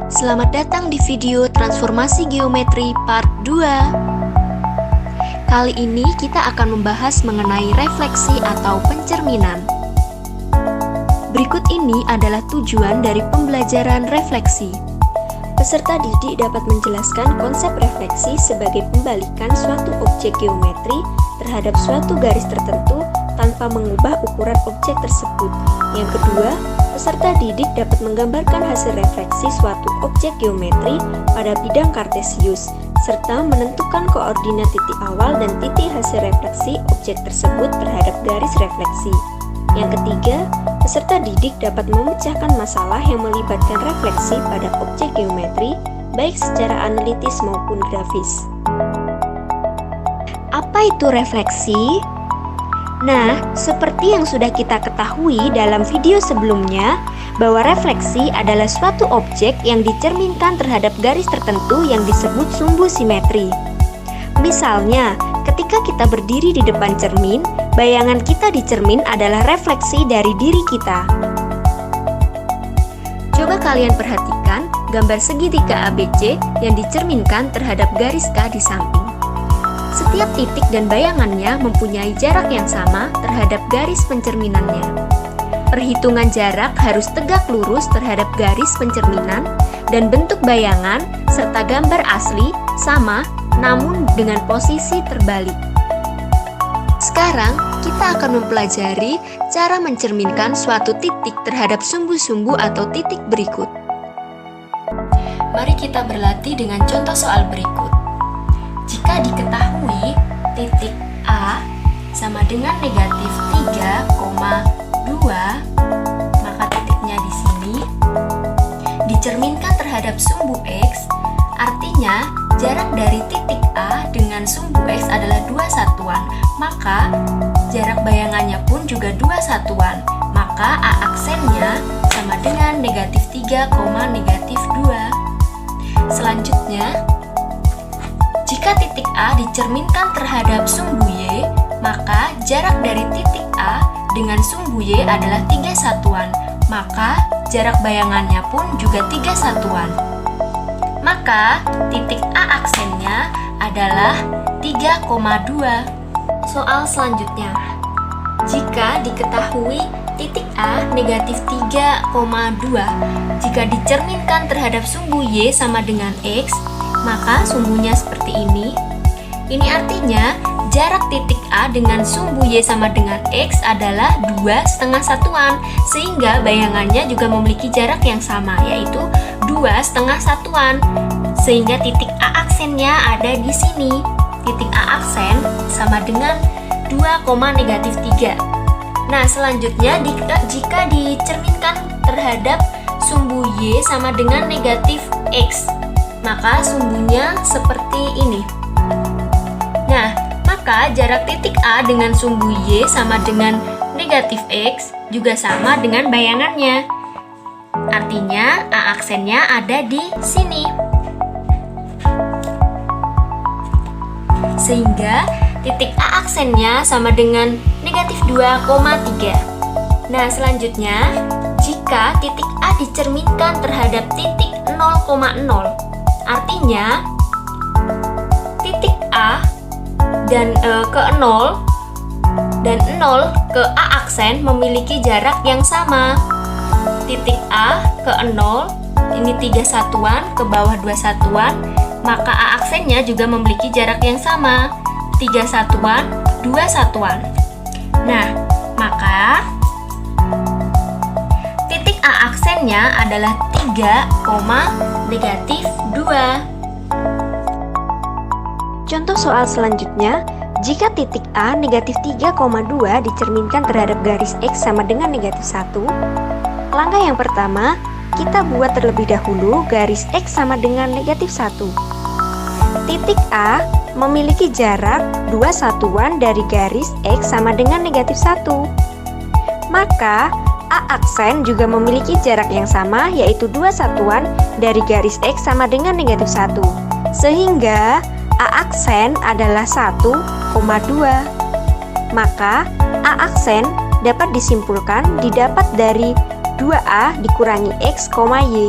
Selamat datang di video transformasi geometri part 2. Kali ini kita akan membahas mengenai refleksi atau pencerminan. Berikut ini adalah tujuan dari pembelajaran refleksi. Peserta didik dapat menjelaskan konsep refleksi sebagai pembalikan suatu objek geometri terhadap suatu garis tertentu tanpa mengubah ukuran objek tersebut. Yang kedua, peserta didik dapat menggambarkan hasil refleksi suatu objek geometri pada bidang kartesius, serta menentukan koordinat titik awal dan titik hasil refleksi objek tersebut terhadap garis refleksi. Yang ketiga, peserta didik dapat memecahkan masalah yang melibatkan refleksi pada objek geometri, baik secara analitis maupun grafis. Apa itu refleksi? Nah, seperti yang sudah kita ketahui dalam video sebelumnya, bahwa refleksi adalah suatu objek yang dicerminkan terhadap garis tertentu yang disebut sumbu simetri. Misalnya, ketika kita berdiri di depan cermin, bayangan kita di cermin adalah refleksi dari diri kita. Coba kalian perhatikan gambar segitiga ABC yang dicerminkan terhadap garis K di samping. Setiap titik dan bayangannya mempunyai jarak yang sama terhadap garis pencerminannya. Perhitungan jarak harus tegak lurus terhadap garis pencerminan, dan bentuk bayangan serta gambar asli sama namun dengan posisi terbalik. Sekarang kita akan mempelajari cara mencerminkan suatu titik terhadap sumbu-sumbu atau titik berikut. Mari kita berlatih dengan contoh soal berikut. Jika diketahui titik A sama dengan negatif 3,2, maka titiknya di sini dicerminkan terhadap sumbu X, artinya jarak dari titik A dengan sumbu X adalah 2 satuan, maka jarak bayangannya pun juga 2 satuan, maka A aksennya sama dengan negatif 3,2. Selanjutnya, jika titik A dicerminkan terhadap sumbu Y, maka jarak dari titik A dengan sumbu Y adalah 3 satuan, maka jarak bayangannya pun juga 3 satuan. Maka titik A aksennya adalah 3,2. Soal selanjutnya. Jika diketahui titik A negatif 3,2, jika dicerminkan terhadap sumbu Y sama dengan X, maka sumbunya seperti ini. Ini artinya jarak titik A dengan sumbu Y sama dengan X adalah 2,5 satuan, sehingga bayangannya juga memiliki jarak yang sama, yaitu 2,5 satuan. Sehingga titik A aksennya ada di sini. Titik A aksen sama dengan 2,3. Nah, selanjutnya jika dicerminkan terhadap sumbu Y sama dengan negatif X, maka sumbunya seperti ini. Nah, maka jarak titik A dengan sumbu Y sama dengan negatif X juga sama dengan bayangannya. Artinya A aksennya ada di sini. Sehingga titik A aksennya sama dengan negatif 2,3. Nah, selanjutnya, jika titik A dicerminkan terhadap titik 0,0, artinya titik A dan ke 0 dan 0 ke A aksen memiliki jarak yang sama. Titik A ke 0 ini 3 satuan, ke bawah 2 satuan, maka A aksennya juga memiliki jarak yang sama, 3 satuan, 2 satuan. Nah, maka titik A aksennya adalah 3,2. Contoh soal selanjutnya, jika titik A negatif 3,2 dicerminkan terhadap garis X sama dengan negatif 1, langkah yang pertama, kita buat terlebih dahulu garis X sama dengan negatif 1. Titik A memiliki jarak 2 satuan dari garis X sama dengan negatif 1. Maka A aksen juga memiliki jarak yang sama, yaitu 2 satuan dari garis X sama dengan negatif 1. Sehingga A aksen adalah 1,2. Maka A aksen dapat disimpulkan didapat dari 2A dikurangi X, Y.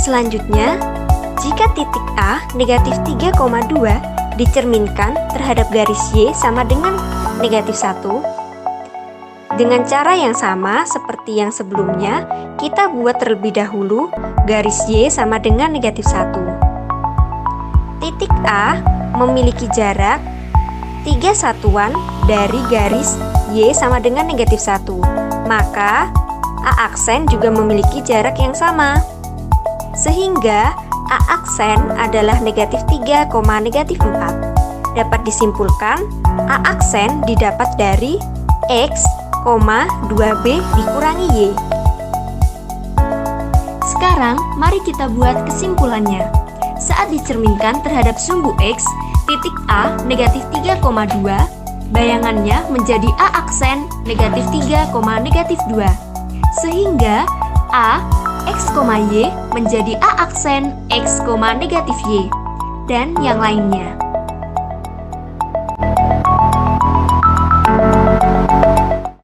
Selanjutnya, jika titik A negatif 3,2 dicerminkan terhadap garis Y sama dengan negatif 1, dengan cara yang sama seperti yang sebelumnya, kita buat terlebih dahulu garis Y sama dengan negatif 1. Titik A memiliki jarak 3 satuan dari garis Y sama dengan negatif 1. Maka A aksen juga memiliki jarak yang sama. Sehingga A aksen adalah negatif 3, negatif 4. Dapat disimpulkan A aksen didapat dari X, 2B dikurangi Y. Sekarang mari kita buat kesimpulannya. Saat dicerminkan terhadap sumbu X, titik A negatif 3,2, bayangannya menjadi A aksen negatif 3, negatif 2. Sehingga A, X, Y menjadi A aksen X, negatif Y, dan yang lainnya.